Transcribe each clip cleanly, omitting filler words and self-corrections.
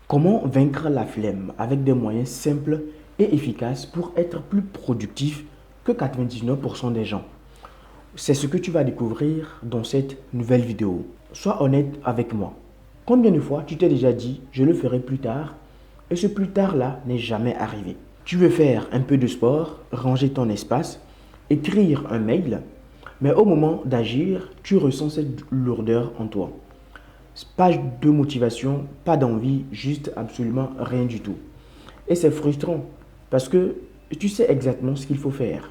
Comment vaincre la flemme avec des moyens simples et efficaces pour être plus productif que 99% des gens? C'est ce que tu vas découvrir dans cette nouvelle vidéo. Sois honnête avec moi. Combien de fois tu t'es déjà dit je le ferai plus tard et ce plus tard là n'est jamais arrivé? Tu veux faire un peu de sport, ranger ton espace, écrire un mail, mais au moment d'agir, tu ressens cette lourdeur en toi. Pas de motivation, pas d'envie, juste absolument rien du tout. Et c'est frustrant parce que tu sais exactement ce qu'il faut faire,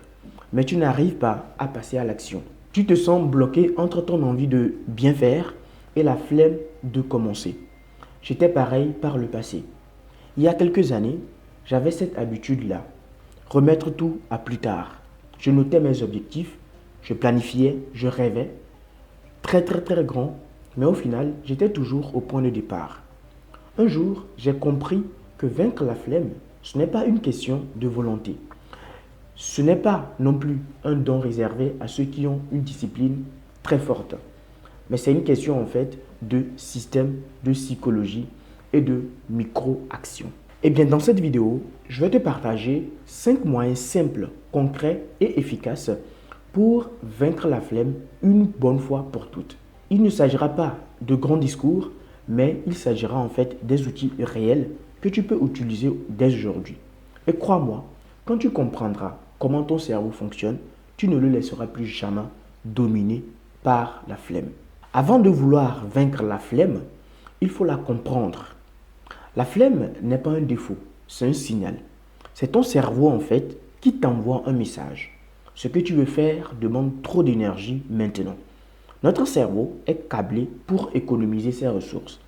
mais tu n'arrives pas à passer à l'action. Tu te sens bloqué entre ton envie de bien faire et la flemme de commencer. J'étais pareil par le passé. Il y a quelques années, j'avais cette habitude-là, remettre tout à plus tard. Je notais mes objectifs, je planifiais, je rêvais, très grand, mais au final, j'étais toujours au point de départ. Un jour, j'ai compris que vaincre la flemme, ce n'est pas une question de volonté. Ce n'est pas non plus un don réservé à ceux qui ont une discipline très forte. Mais c'est une question en fait de système, de psychologie et de micro-action. Et bien dans cette vidéo, je vais te partager 5 moyens simples, concrets et efficaces pour vaincre la flemme une bonne fois pour toutes. Il ne s'agira pas de grands discours, mais il s'agira en fait des outils réels que tu peux utiliser dès aujourd'hui. Et crois-moi, quand tu comprendras comment ton cerveau fonctionne, tu ne le laisseras plus jamais dominer par la flemme. Avant de vouloir vaincre la flemme, il faut la comprendre. La flemme n'est pas un défaut, c'est un signal. C'est ton cerveau en fait qui t'envoie un message. Ce que tu veux faire demande trop d'énergie maintenant. Notre cerveau est câblé pour économiser ses ressources.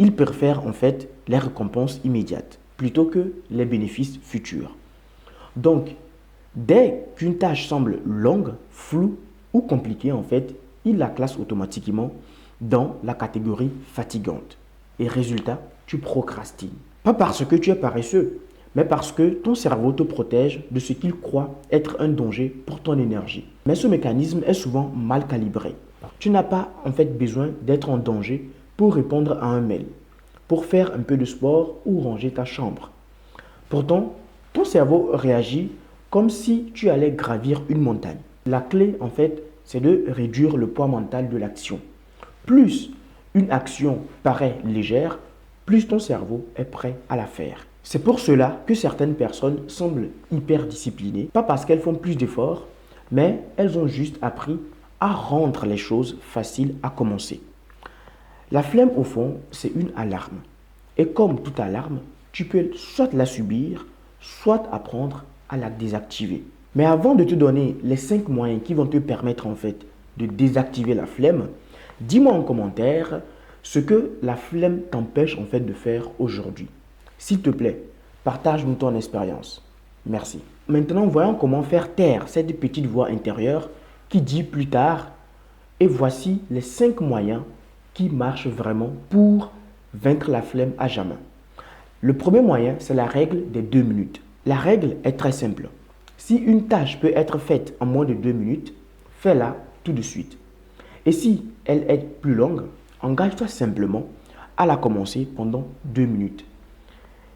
Il préfère en fait les récompenses immédiates plutôt que les bénéfices futurs. Donc, dès qu'une tâche semble longue, floue ou compliquée en fait, il la classe automatiquement dans la catégorie fatigante. Et résultat, tu procrastines. Pas parce que tu es paresseux, mais parce que ton cerveau te protège de ce qu'il croit être un danger pour ton énergie. Mais ce mécanisme est souvent mal calibré. Tu n'as pas en fait besoin d'être en danger pour répondre à un mail, pour faire un peu de sport ou ranger ta chambre. Pourtant, ton cerveau réagit comme si tu allais gravir une montagne. La clé en fait, c'est de réduire le poids mental de l'action. Plus une action paraît légère, plus ton cerveau est prêt à la faire. C'est pour cela que certaines personnes semblent hyper disciplinées, pas parce qu'elles font plus d'efforts, mais elles ont juste appris à rendre les choses faciles à commencer. La flemme au fond, c'est une alarme. Et comme toute alarme, tu peux soit la subir, soit apprendre à la désactiver. Mais avant de te donner les 5 moyens qui vont te permettre en fait de désactiver la flemme, dis-moi en commentaire ce que la flemme t'empêche en fait de faire aujourd'hui. S'il te plaît, partage-nous ton expérience. Merci. Maintenant, voyons comment faire taire cette petite voix intérieure qui dit plus tard. Et voici les 5 moyens qui marchent vraiment pour vaincre la flemme à jamais. Le premier moyen, c'est la règle des 2 minutes. La règle est très simple. Si une tâche peut être faite en moins de 2 minutes, fais-la tout de suite. Et si elle est plus longue, engage-toi simplement à la commencer pendant 2 minutes.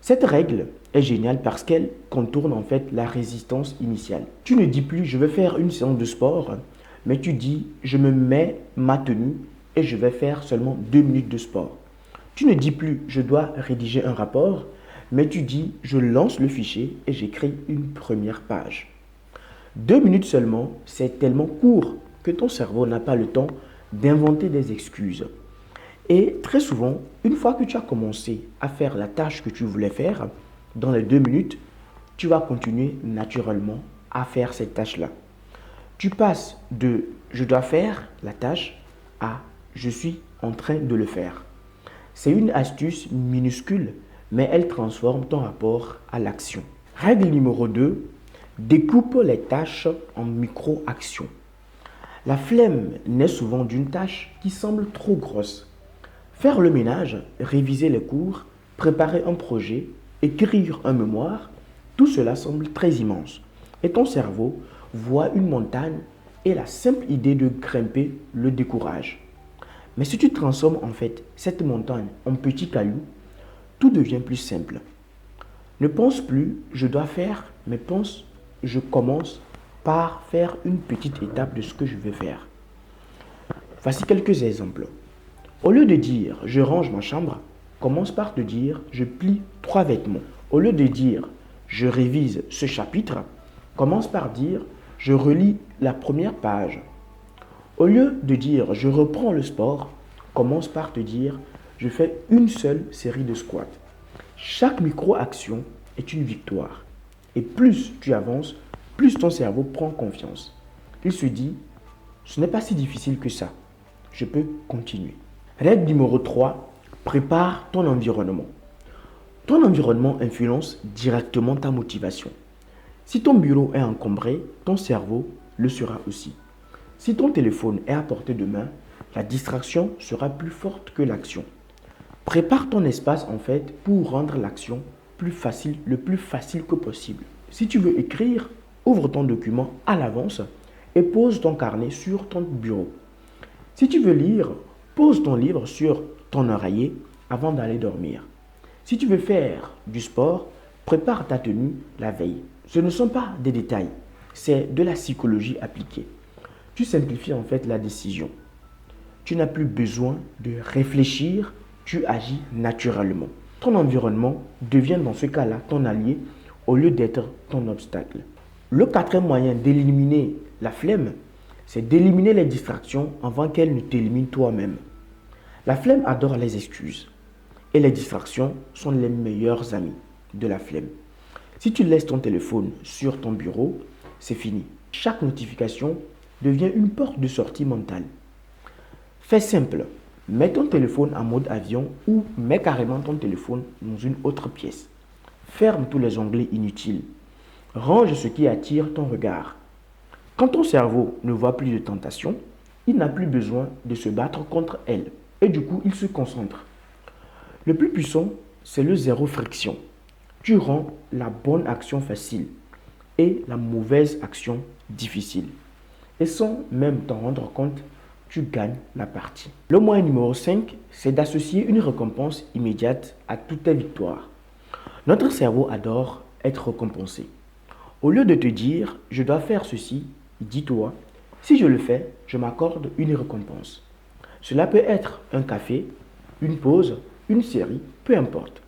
Cette règle est géniale parce qu'elle contourne en fait la résistance initiale. Tu ne dis plus je vais faire une séance de sport, mais tu dis je me mets ma tenue et je vais faire seulement 2 minutes de sport. Tu ne dis plus je dois rédiger un rapport, mais tu dis je lance le fichier et j'écris une première page. 2 minutes seulement, c'est tellement court que ton cerveau n'a pas le temps d'inventer des excuses. Et très souvent, une fois que tu as commencé à faire la tâche que tu voulais faire, dans les 2 minutes, tu vas continuer naturellement à faire cette tâche-là. Tu passes de je dois faire la tâche à je suis en train de le faire. C'est une astuce minuscule, mais elle transforme ton rapport à l'action. Règle numéro 2, découpe les tâches en micro-actions. La flemme naît souvent d'une tâche qui semble trop grosse. Faire le ménage, réviser les cours, préparer un projet, écrire un mémoire, tout cela semble très immense. Et ton cerveau voit une montagne et la simple idée de grimper le décourage. Mais si tu transformes en fait cette montagne en petits cailloux, tout devient plus simple. Ne pense plus, je dois faire, mais pense, je commence par faire une petite étape de ce que je vais faire. Voici quelques exemples. Au lieu de dire je range ma chambre, commence par te dire je plie 3 vêtements. Au lieu de dire je révise ce chapitre, commence par dire je relis la première page. Au lieu de dire je reprends le sport, commence par te dire je fais une seule série de squats. Chaque micro-action est une victoire. Et plus tu avances, plus ton cerveau prend confiance. Il se dit, ce n'est pas si difficile que ça. Je peux continuer. Règle numéro 3, prépare ton environnement. Ton environnement influence directement ta motivation. Si ton bureau est encombré, ton cerveau le sera aussi. Si ton téléphone est à portée de main, la distraction sera plus forte que l'action. Prépare ton espace en fait pour rendre l'action le plus facile que possible. Si tu veux écrire, ouvre ton document à l'avance et pose ton carnet sur ton bureau. Si tu veux lire, pose ton livre sur ton oreiller avant d'aller dormir. Si tu veux faire du sport, prépare ta tenue la veille. Ce ne sont pas des détails, c'est de la psychologie appliquée. Tu simplifies en fait la décision. Tu n'as plus besoin de réfléchir, tu agis naturellement. Ton environnement devient dans ce cas-là ton allié au lieu d'être ton obstacle. Le quatrième moyen d'éliminer la flemme, c'est d'éliminer les distractions avant qu'elles ne t'éliminent toi-même. La flemme adore les excuses et les distractions sont les meilleurs amis de la flemme. Si tu laisses ton téléphone sur ton bureau, c'est fini. Chaque notification devient une porte de sortie mentale. Fais simple, mets ton téléphone en mode avion ou mets carrément ton téléphone dans une autre pièce. Ferme tous les onglets inutiles. Range ce qui attire ton regard. Quand ton cerveau ne voit plus de tentation, il n'a plus besoin de se battre contre elle. Et du coup, il se concentre. Le plus puissant, c'est le zéro friction. Tu rends la bonne action facile et la mauvaise action difficile. Et sans même t'en rendre compte, tu gagnes la partie. Le moyen numéro 5, c'est d'associer une récompense immédiate à toutes tes victoires. Notre cerveau adore être récompensé. Au lieu de te dire, je dois faire ceci, dis-toi, si je le fais, je m'accorde une récompense. Cela peut être un café, une pause, une série, peu importe.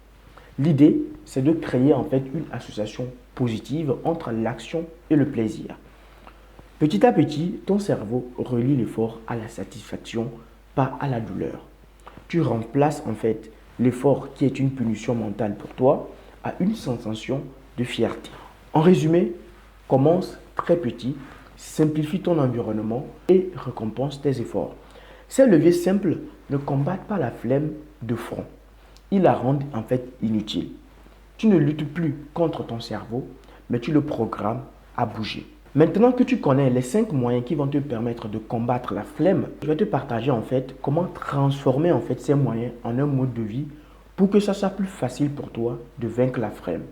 L'idée, c'est de créer en fait une association positive entre l'action et le plaisir. Petit à petit, ton cerveau relie l'effort à la satisfaction, pas à la douleur. Tu remplaces en fait l'effort qui est une punition mentale pour toi à une sensation de fierté. En résumé, commence très petit, simplifie ton environnement et récompense tes efforts. Ces leviers simples ne combattent pas la flemme de front. Ils la rendent en fait inutile. Tu ne luttes plus contre ton cerveau, mais tu le programmes à bouger. Maintenant que tu connais les 5 moyens qui vont te permettre de combattre la flemme, je vais te partager en fait comment transformer en fait ces moyens en un mode de vie pour que ça soit plus facile pour toi de vaincre la flemme.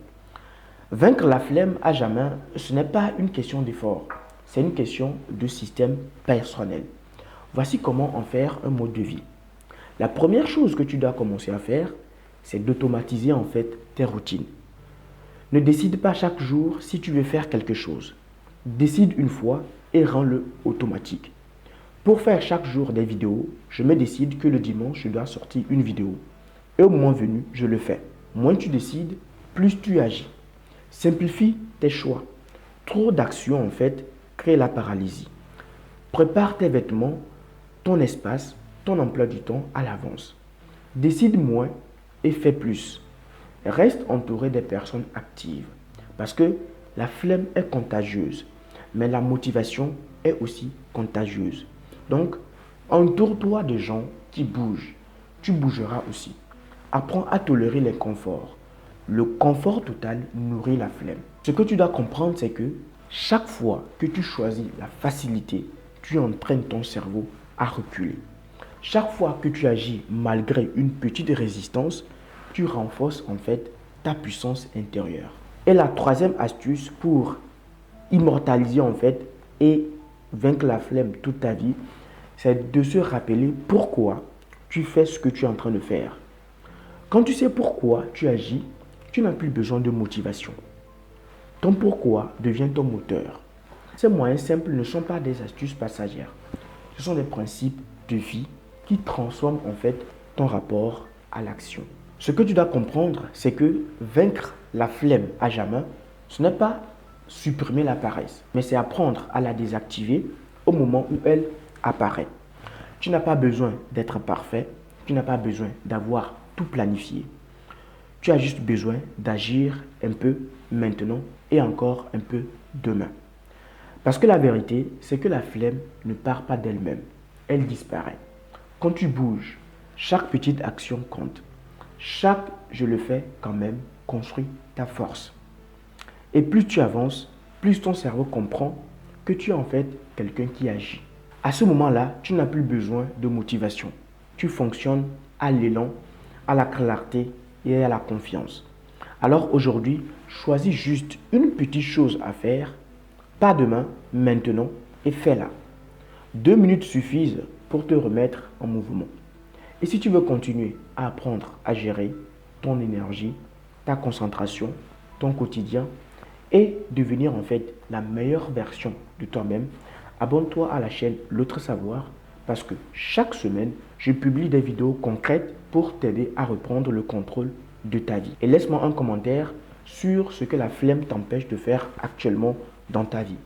Vaincre la flemme à jamais, ce n'est pas une question d'effort, c'est une question de système personnel. Voici comment en faire un mode de vie. La première chose que tu dois commencer à faire, c'est d'automatiser en fait tes routines. Ne décide pas chaque jour si tu veux faire quelque chose. Décide une fois et rends-le automatique. Pour faire chaque jour des vidéos, je me décide que le dimanche, je dois sortir une vidéo. Et au moment venu, je le fais. Moins tu décides, plus tu agis. Simplifie tes choix. Trop d'actions en fait crée la paralysie. Prépare tes vêtements, ton espace, ton emploi du temps à l'avance. Décide moins et fais plus. Reste entouré des personnes actives parce que la flemme est contagieuse, mais la motivation est aussi contagieuse. Donc, entoure-toi de gens qui bougent. Tu bougeras aussi. Apprends à tolérer les conforts. Le confort total nourrit la flemme. Ce que tu dois comprendre, c'est que chaque fois que tu choisis la facilité, tu entraînes ton cerveau à reculer. Chaque fois que tu agis malgré une petite résistance, tu renforces en fait ta puissance intérieure. Et la troisième astuce pour immortaliser en fait et vaincre la flemme toute ta vie, c'est de se rappeler pourquoi tu fais ce que tu es en train de faire. Quand tu sais pourquoi tu agis, tu n'as plus besoin de motivation. Ton pourquoi devient ton moteur. Ces moyens simples ne sont pas des astuces passagères. Ce sont des principes de vie qui transforment en fait ton rapport à l'action. Ce que tu dois comprendre, c'est que vaincre la flemme à jamais, ce n'est pas supprimer la paresse, mais c'est apprendre à la désactiver au moment où elle apparaît. Tu n'as pas besoin d'être parfait, tu n'as pas besoin d'avoir tout planifié. Tu as juste besoin d'agir un peu maintenant et encore un peu demain. Parce que la vérité, c'est que la flemme ne part pas d'elle-même, elle disparaît. Quand tu bouges, chaque petite action compte. Chaque je le fais quand même construit ta force. Et plus tu avances, plus ton cerveau comprend que tu es en fait quelqu'un qui agit. À ce moment-là, tu n'as plus besoin de motivation. Tu fonctionnes à l'élan, à la clarté et à la confiance. Alors aujourd'hui, choisis juste une petite chose à faire, pas demain, maintenant, et fais-la. 2 minutes suffisent pour te remettre en mouvement. Et si tu veux continuer à apprendre à gérer ton énergie, ta concentration, ton quotidien et devenir en fait la meilleure version de toi-même, abonne-toi à la chaîne L'autre savoir parce que chaque semaine, je publie des vidéos concrètes pour t'aider à reprendre le contrôle de ta vie. Et laisse-moi un commentaire sur ce que la flemme t'empêche de faire actuellement dans ta vie.